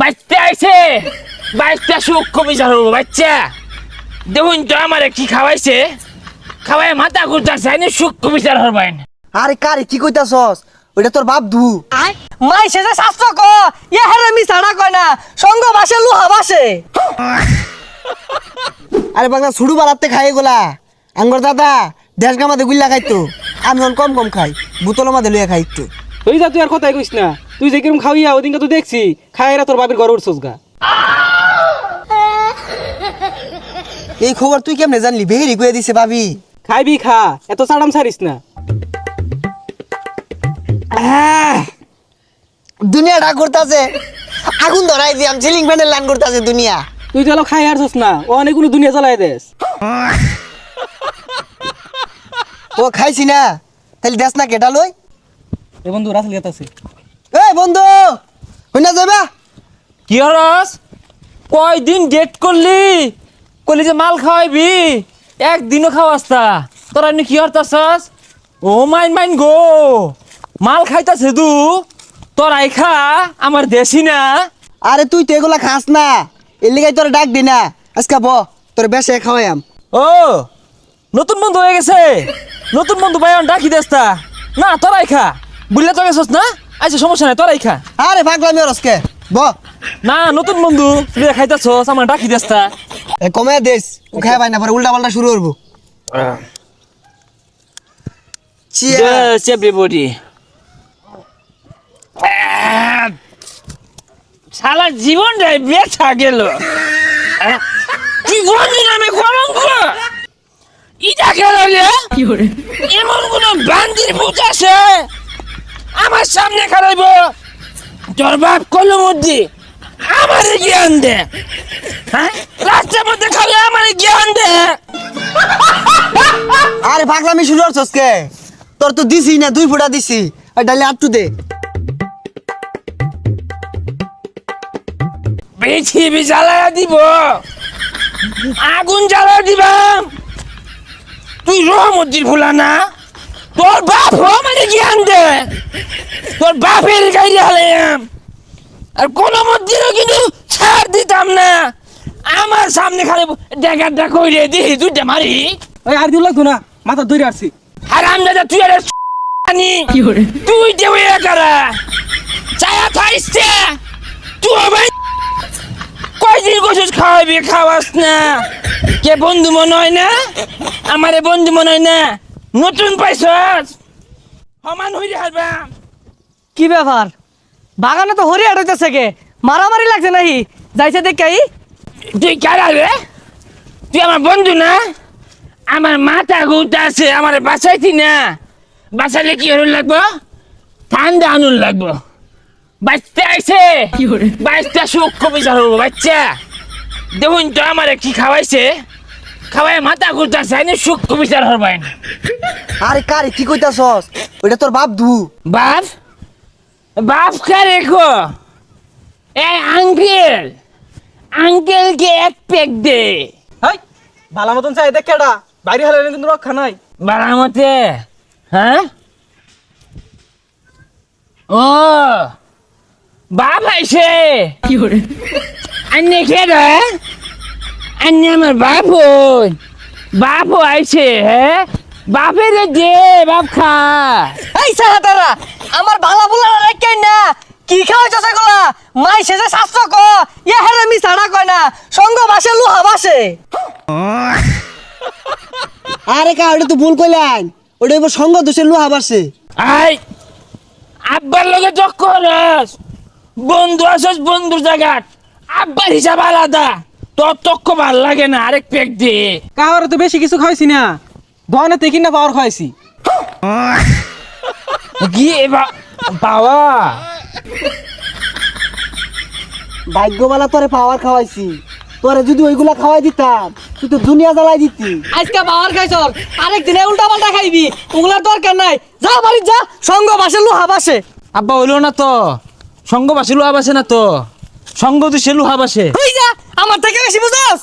বাচ্চা আইছে, বাচ্চা সূক্ষ্ম বিচার হবো। বাচ্চা দেখুন তো আমারে কি খাওয়াইছে, খাওয়াই মাথা ঘুরতেছে, আইনি সূক্ষ্ম বিচার হবেন। আরে কারে কি কইতাছস? ওইটা তোর বাপ ধু। মাই সেজে শাস্ত্র ক ইয়া হেরে মি ছাড়া কয় না, সঙ্গ বাসে লুহা বাসে। আরে বাগদা ছুড়ু বালাতে খাই গোলা আঙ্গর দাদা দেশ গামাতে গুল্লা খাইতো, আমি কম কম খাই, বোতল মাঝে লইয়া খাই একটু। তুই যা, তুই আর কথাই কইস না। তুই যে কিরম খাওয়াইয়া ওদিনকে তো দেখছি খাইরা তোর বাপের ঘরে উঠছস গা। এই খবর তুই কেমনে জানলি? বেহেরি কইয়া দিছে ভাবি। খাইবি খা, এত চাড়াম ছাড়িস না। দুনিয়া ডাক করতেছে, আগুন ধরাই দিয়াম, সিলিং ফ্যানের লাইন করতেছে দুনিয়া। তুই তো এলো খাই হারছস না, ও অনেকগুলো দুনিয়া চালাই দেস। ও খাইছি না, তাহলে দেশ না কেটা লই। এ বন্ধু রাসেল গেতাছে। এই বন্ধু হইনা যাবা? কি হরস, কয়দিন ডেট করলি, করলি যে মাল খাওয়াইবি, একদিনও খাওয়াস তা। তোরা এমনি কি হরতাছস? ও মাইন মাইন গো, মাল খাইতাছে দু, তোরাই খা, আমার দেশি না। আরে তুই তো এগুলা খাস না, এর লিগাই তোর ডাক দি না। আজকে ব তোর বেশে খাওয়াইম। ও নতুন বন্ধু হয়ে গেছে, নতুন বন্ধু ভাই ডাকি দেস্তা না, তোরাই খা। বুঝলে তো গেছস না, আচ্ছা সমস্যা নাই, তোরাই খা। আরে পাগলামি আজকে ব না নতুন বন্ধু তুই খাইতাছস, আমার ডাকি দেস্তা। কমে দেশ ও খাই পাই না, পরে উল্টা পাল্টা শুরু করবো। Yes, everybody. সারা জীবনটাই বেঁচা গেল। কি বলছিস আমি কলঙ্ক? ইটা গেল এমন কোন বান্দির ভূত আছে আমার সামনে খারাইব? তোর বাপ কলম মধ্যে আমার জ্ঞান দে, হ্যাঁ রাস্তার মধ্যে খালি আমার জ্ঞান দে। আরে পাগলামি শুরু করছস কে? তোর তো দিছি না, 2 ফুটা দিছি, আর ডালে আটটু দে। পৃথিবী জ্বালায়া দিব, আগুন জ্বালা দিবাম। তুই রহমদ্দির ভুলা না, তোর বাপ মানে জ্ঞান দে, তোর বাপের গাড়ি হালাইয়াম। আর কোন মধ্যেও কিন্তু ছাড় দিতাম না, আমার সামনে খালি ডেকারটা কইরে দিহি দুইটা মারি। ওই আর দিও লাগতো না, মাথা ধরে আসছি। হারাম দাদা তুই আরে তুই দেবে একারা চায়া থাইছে তুই ভাই কয়দিন গোছস খাওয়াবি, খাওয়াস না। কে বন্ধু মনে হয় না, আমারে বন্ধু মনে হয় না, নতুন পাইছস সমান হইরে হারবাম। কি ব্যাপার, বাগানে তো হরি হাঁটাইতেছে কে? মারামারি লাগছে নাহি? যাইছে দেখাই। তুই কারা রে? তুই আমার বন্ধু না? আমার মাথা ঘুরতে আছে, আমার বাঁচাইতি না। বাঁচাইলে কি হরুন লাগবো? ঠান্ডা আনুন লাগবো। বাচ্চা আইছে, বাচ্চা সূক্ষ্ম বিচার হবো। বাচ্চা দেখুন তো আমারে কি খাওয়াইছে, খাওয়াই মাথা ঘুরতে আছে, আইনি সূক্ষ্ম বিচার হবেন। আরে কারে কি কইতাছস? ওইটা তোর বাপ ধু। বাপ বাপ কারে গো? এই আঙ্কেল, আঙ্কেলকে এক পেক দে। হাই ভালো মতন চাই দেখ কেডা, বাইরে হালে কিন্তু রক্ষা নাই। বারামতে হ্যাঁ? ও বাপ আইছে, আন্নে খেয়ে আন্নে আমার বাপ, বাপ আইছে। হ্যাঁ বাপের দে, বাপ খা। এই সারা তারা আমার ভালা বুলা রাখাই না, কি খাওয়াইছস এগুলা? মাই সেজে শাস্ত্র ক ইয়া হেরে মি ছাড়া কয় না, সঙ্গ বাসে লুহা বাসে। আরে কা ওটা তো ভুল কইলেন, ওটা এবার সঙ্গ দোষে লুহা বাড়ছে। আই আব্বার লগে চক্করস, বন্ধু আসস বন্ধুর জায়গাত, আব্বার হিসাব আলাদা, তোর তক্ক ভাল লাগে না। আরেক পেক দে। কাহারে তো বেশি কিছু খাইছি না, দোকানে তেকি না পাওয়ার খাইছি। গিয়ে বাবা ভাগ্যবালা তোরে পাওয়ার খাওয়াইছি, তোরে যদি ওইগুলা খাওয়াই দিতাম তুই তো দুনিয়া জ্বালাই দিতি। আজকে পাওয়ার খাইছর, আরেক দিনে উল্টা পাল্টা খাইবি, ওগুলার দরকার নাই। যা বাড়ি যা, সঙ্গ বাসে লুহা বাসে। আব্বা হইলো না তো, সঙ্গ বাসে লুহা বাসে না তো, সঙ্গ দিছে লুহা বাসে। হই যা, আমার থেকে বেশি বুঝাস।